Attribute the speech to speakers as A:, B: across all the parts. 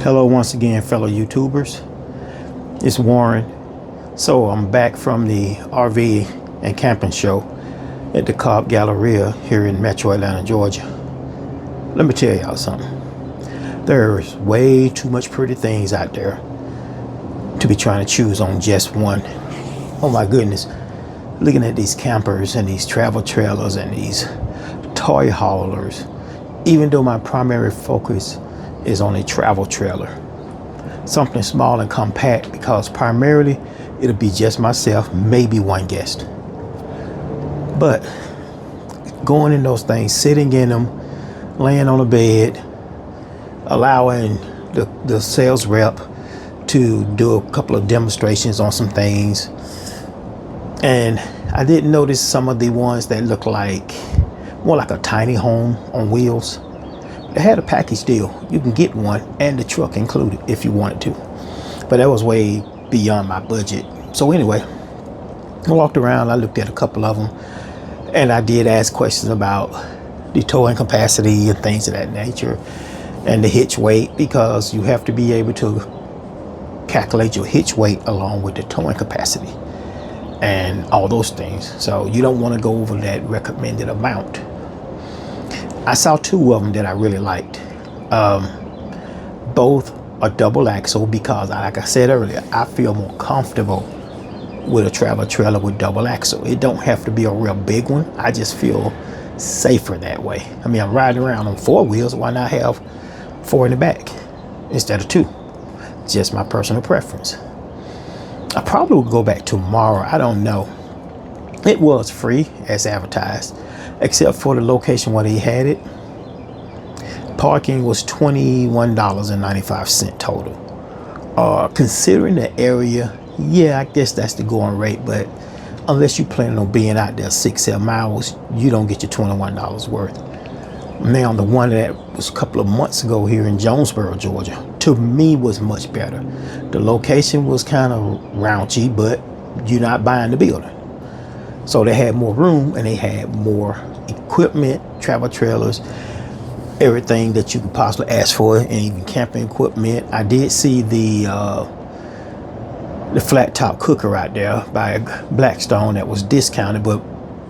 A: Hello once again, fellow YouTubers. It's Warren. So I'm back from the RV and camping show at the Cobb Galleria here in Metro Atlanta, Georgia. Let me tell y'all something. There's way too much pretty things out there to be trying to choose on just one. Oh my goodness. Looking at these campers and these travel trailers and these toy haulers, even though my primary focus is on a travel trailer, something small and compact, because primarily it'll be just myself, maybe one guest. But going in those things, sitting in them, laying on a bed, allowing the sales rep to do a couple of demonstrations on some things. And I didn't notice some of the ones that look like more like a tiny home on wheels. They had a package deal. You can get one and the truck included if you wanted to. But that was way beyond my budget. So anyway, I walked around, I looked at a couple of them, and I did ask questions about the towing capacity and things of that nature, and the hitch weight, because you have to be able to calculate your hitch weight along with the towing capacity and all those things. So you don't want to go over that recommended amount. I saw two of them that I really liked. Both are double axle because, like I said earlier, I feel more comfortable with a travel trailer with double axle. It don't have to be a real big one. I just feel safer that way. I mean, I'm riding around on four wheels. Why not have four in the back instead of two? Just my personal preference. I probably will go back tomorrow. I don't know. It was free as advertised, except for the location where they had it. Parking was $21.95 total. Considering the area, yeah, I guess that's the going rate, but unless you plan on being out there 6-7 hours, you don't get your $21 worth. Now, the one that was a couple of months ago here in Jonesboro, Georgia, to me was much better. The location was kind of raunchy, but you're not buying the building. So they had more room and they had more equipment, travel trailers, everything that you could possibly ask for, and even camping equipment. I did see the flat top cooker out there by Blackstone that was discounted, but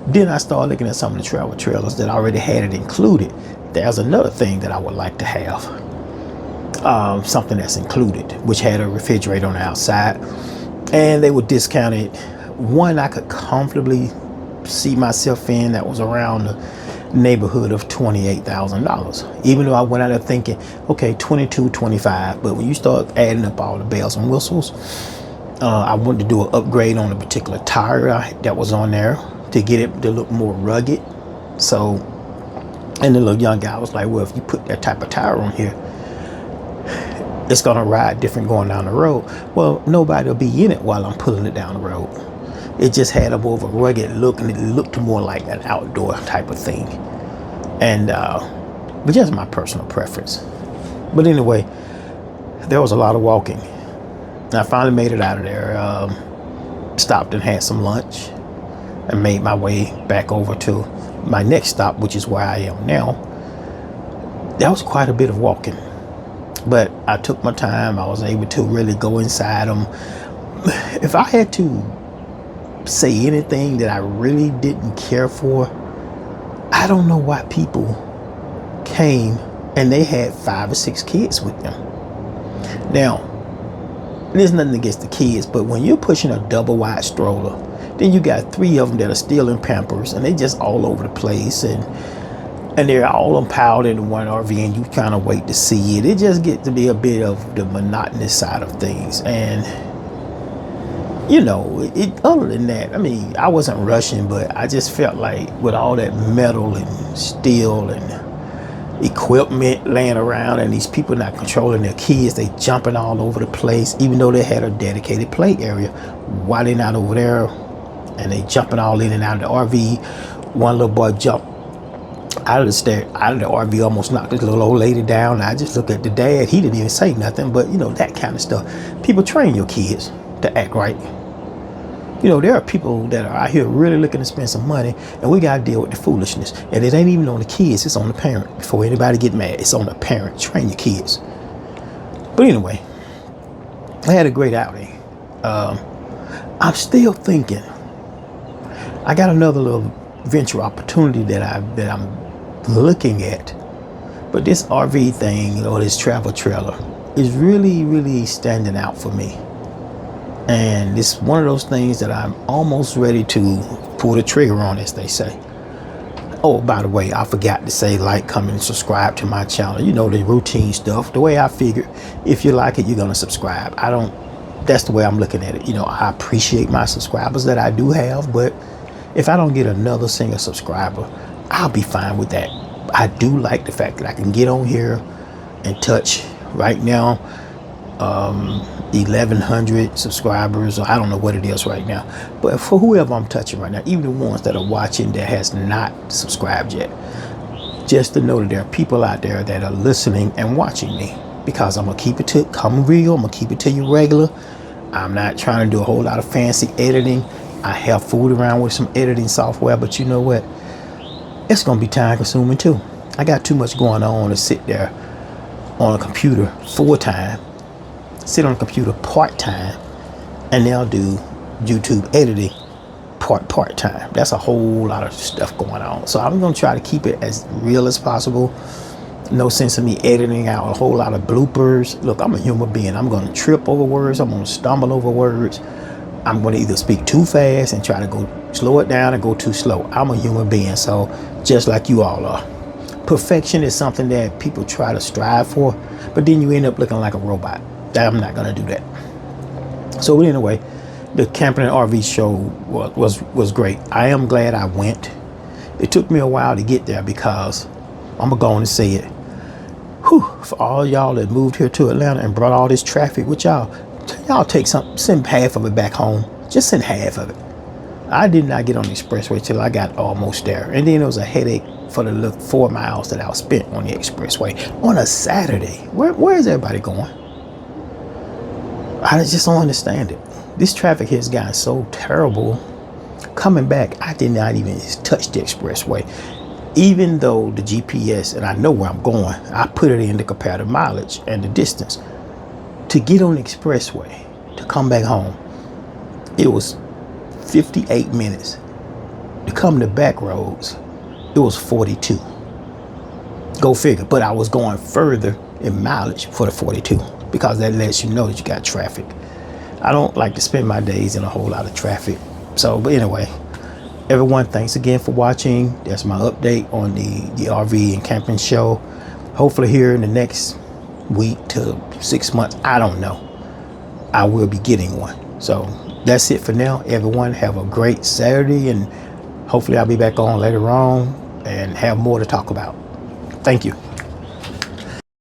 A: then I started looking at some of the travel trailers that already had it included. There's another thing that I would like to have, something that's included, which had a refrigerator on the outside, and they were discounted. One I could comfortably see myself in, that was around the neighborhood of $28,000. Even though I went out there thinking, okay, 22, 25, but when you start adding up all the bells and whistles, I wanted to do an upgrade on a particular tire that was on there to get it to look more rugged. So, and the little young guy was like, well, if you put that type of tire on here, it's gonna ride different going down the road. Well, nobody will be in it while I'm pulling it down the road. It just had a more of a rugged look, and it looked more like an outdoor type of thing. And but just my personal preference. But anyway, there was a lot of walking. I finally made it out of there. Stopped and had some lunch and made my way back over to my next stop, which is where I am now. That was quite a bit of walking, but I took my time. I was able to really go inside them. If I had to say anything that I really didn't care for, I don't know why people came and they had 5 or 6 kids with them. Now, there's nothing against the kids, but when you're pushing a double wide stroller, then you got 3 of them that are still in Pampers, and they just all over the place, and they're all piled into one RV, and you kind of wait to see it. It just gets to be a bit of the monotonous side of things. And you know, other than that, I mean, I wasn't rushing, but I just felt like with all that metal and steel and equipment laying around, and these people not controlling their kids, they jumping all over the place, even though they had a dedicated play area. Why they not over there? And they jumping all in and out of the RV. One little boy jumped out of the RV, almost knocked this little old lady down. I just looked at the dad. He didn't even say nothing, but you know, that kind of stuff. People train your kids to act right. You know, there are people that are out here really looking to spend some money, and we got to deal with the foolishness. And it ain't even on the kids, it's on the parent. Before anybody get mad, it's on the parent. Train your kids. But anyway, I had a great outing. I'm still thinking. I got another little venture opportunity that I'm looking at. But this RV thing, or this travel trailer, is really standing out for me. And it's one of those things that I'm almost ready to pull the trigger on, as they say. Oh, by the way, I forgot to say like, comment, and subscribe to my channel. You know, the routine stuff. The way I figure, if you like it, you're going to subscribe. That's the way I'm looking at it. You know, I appreciate my subscribers that I do have, but if I don't get another single subscriber, I'll be fine with that. I do like the fact that I can get on here and touch right now 1,100 subscribers, or I don't know what it is right now, but for whoever I'm touching right now, even the ones that are watching that has not subscribed yet, just to know that there are people out there that are listening and watching me, because I'm gonna keep it to come real. I'm gonna keep it to you regular. I'm not trying to do a whole lot of fancy editing. I have fooled around with some editing software, but you know what, it's gonna be time consuming too. I got too much going on to sit there on a computer full time, sit on a computer part-time, and now do YouTube editing part-time. That's a whole lot of stuff going on. So I'm going to try to keep it as real as possible. No sense of me editing out a whole lot of bloopers. Look, I'm a human being. I'm going to trip over words. I'm going to stumble over words. I'm going to either speak too fast and try to go slow it down and go too slow. I'm a human being, so just like you all are. Perfection is something that people try to strive for, but then you end up looking like a robot. I'm not gonna do that. So anyway, the camping and RV show was great. I am glad I went. It took me a while to get there because I'm gonna go on and say it. Whew, for all y'all that moved here to Atlanta and brought all this traffic with y'all take some, send half of it back home. Just send half of it. I did not get on the expressway till I got almost there, and then it was a headache for the 4 miles that I spent on the expressway on a Saturday. Where is everybody going? I just don't understand it. This traffic has gotten so terrible. Coming back, I did not even touch the expressway. Even though the GPS, and I know where I'm going, I put it in the comparative mileage and the distance. To get on the expressway, to come back home, it was 58 minutes. To come to back roads, it was 42. Go figure. But I was going further in mileage for the 42, because that lets you know that you got traffic. I don't like to spend my days in a whole lot of traffic. So, but anyway, everyone, thanks again for watching. That's my update on the RV and camping show. Hopefully here in the next week to 6 months, I don't know, I will be getting one. So that's it for now. Everyone have a great Saturday, and hopefully I'll be back on later on and have more to talk about. Thank you.